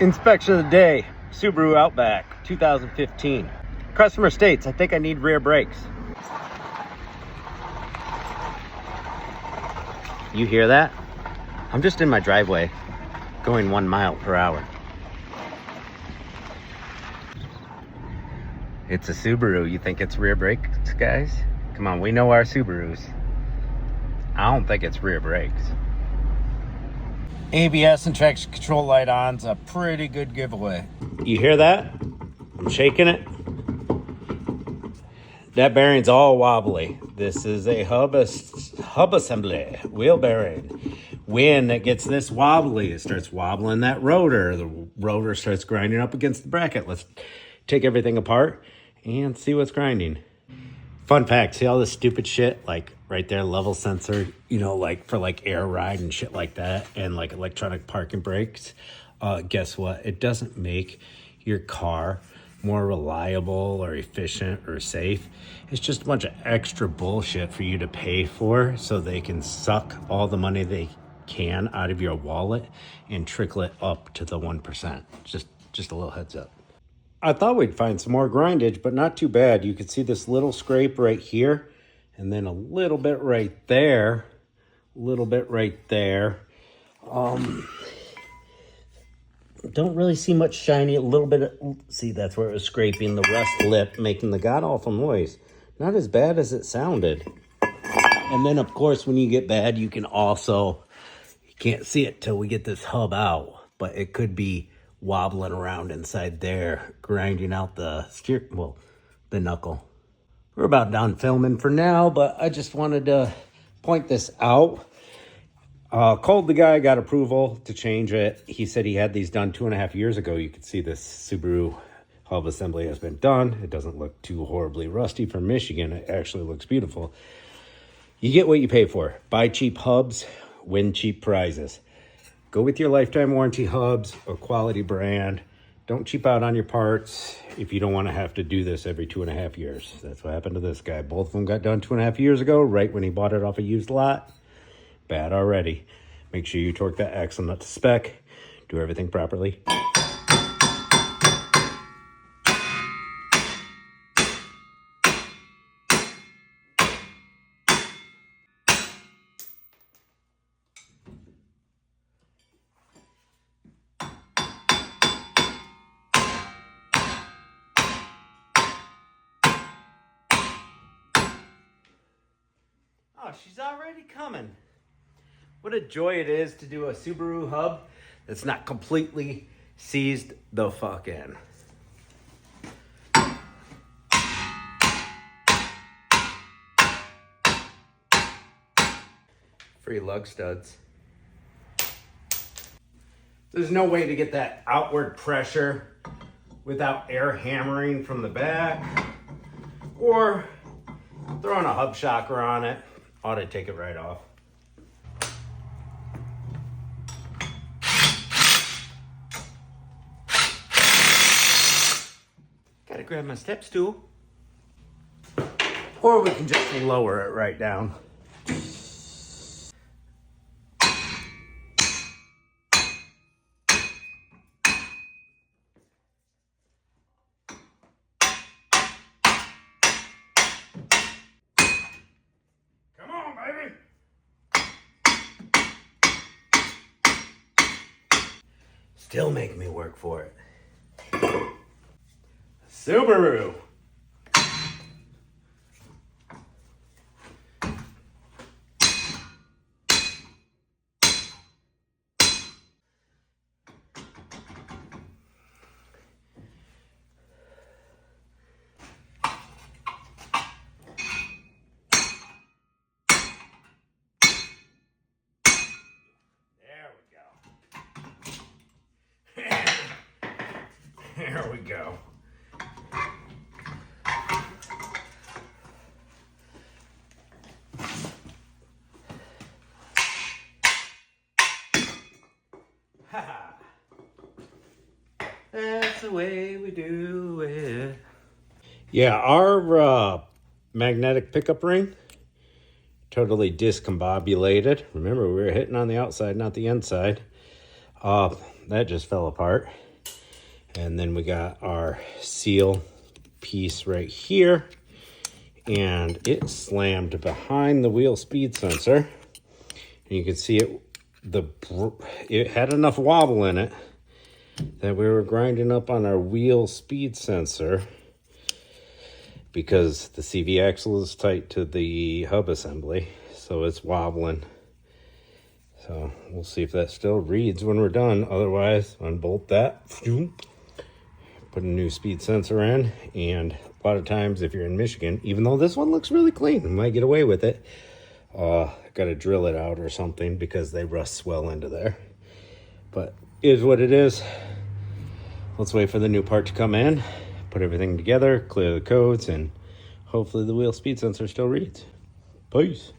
Inspection of the day, Subaru Outback, 2015. Customer states, I think I need rear brakes. You hear that? I'm just in my driveway, going 1 mile per hour. It's a Subaru. You think it's rear brakes, guys? Come on, we know our Subarus. I don't think it's rear brakes. ABS and traction control light on's a pretty good giveaway. You hear that? I'm shaking it. That bearing's all wobbly. This is a hub assembly, wheel bearing. When it gets this wobbly, it starts wobbling that rotor. The rotor starts grinding up against the bracket. Let's take everything apart and see what's grinding. Fun fact, see all this stupid shit, like right there, level sensor, you know, like for like air ride and shit like that, and like electronic parking brakes. Guess what? It doesn't make your car more reliable or efficient or safe. It's just a bunch of extra bullshit for you to pay for so they can suck all the money they can out of your wallet and trickle it up to the 1%. Just a little heads up. I thought we'd find some more grindage, but not too bad. You can see this little scrape right here, and then a little bit right there, a little bit right there. Don't really see much shiny. A little bit of, see, that's where it was scraping the rust lip, making the god-awful noise. Not as bad as it sounded. And then, of course, when you get bad, you can also, you can't see it till we get this hub out, but it could be wobbling around inside there, grinding out the the knuckle. We're about done filming for now, but I just wanted to point this out. Called the guy, got approval to change it. He said he had these done 2.5 years ago. You can see this Subaru hub assembly has been done. It doesn't look too horribly rusty for Michigan. It actually looks beautiful. You get what you pay for. Buy cheap hubs, win cheap prizes. Go with your lifetime warranty hubs or quality brand. Don't cheap out on your parts if you don't want to have to do this every 2.5 years. That's what happened to this guy. Both of them got done 2.5 years ago, right when he bought it off a used lot. Bad already. Make sure you torque that axle nut to spec. Do everything properly. Oh, she's already coming. What a joy it is to do a Subaru hub that's not completely seized the fuck in. Free lug studs. There's no way to get that outward pressure without air hammering from the back or throwing a hub shocker on it. Ought to take it right off. Gotta grab my step stool. Or we can just lower it right down. Come on, baby. Still make me work for it. Subaru. There we go. That's the way we do it. Yeah, our magnetic pickup ring totally discombobulated. Remember, we were hitting on the outside, not the inside. that just fell apart. And then we got our seal piece right here, and it slammed behind the wheel speed sensor. And you can see it had enough wobble in it that we were grinding up on our wheel speed sensor because the CV axle is tight to the hub assembly, so it's wobbling. So we'll see if that still reads when we're done. Otherwise, unbolt that, put a new speed sensor in. And a lot of times if you're in Michigan, even though this one looks really clean, you might get away with it, got to drill it out or something because they rust well into there. But it is what it is. Let's wait for the new part to come in, put everything together, clear the codes, and hopefully the wheel speed sensor still reads. Peace.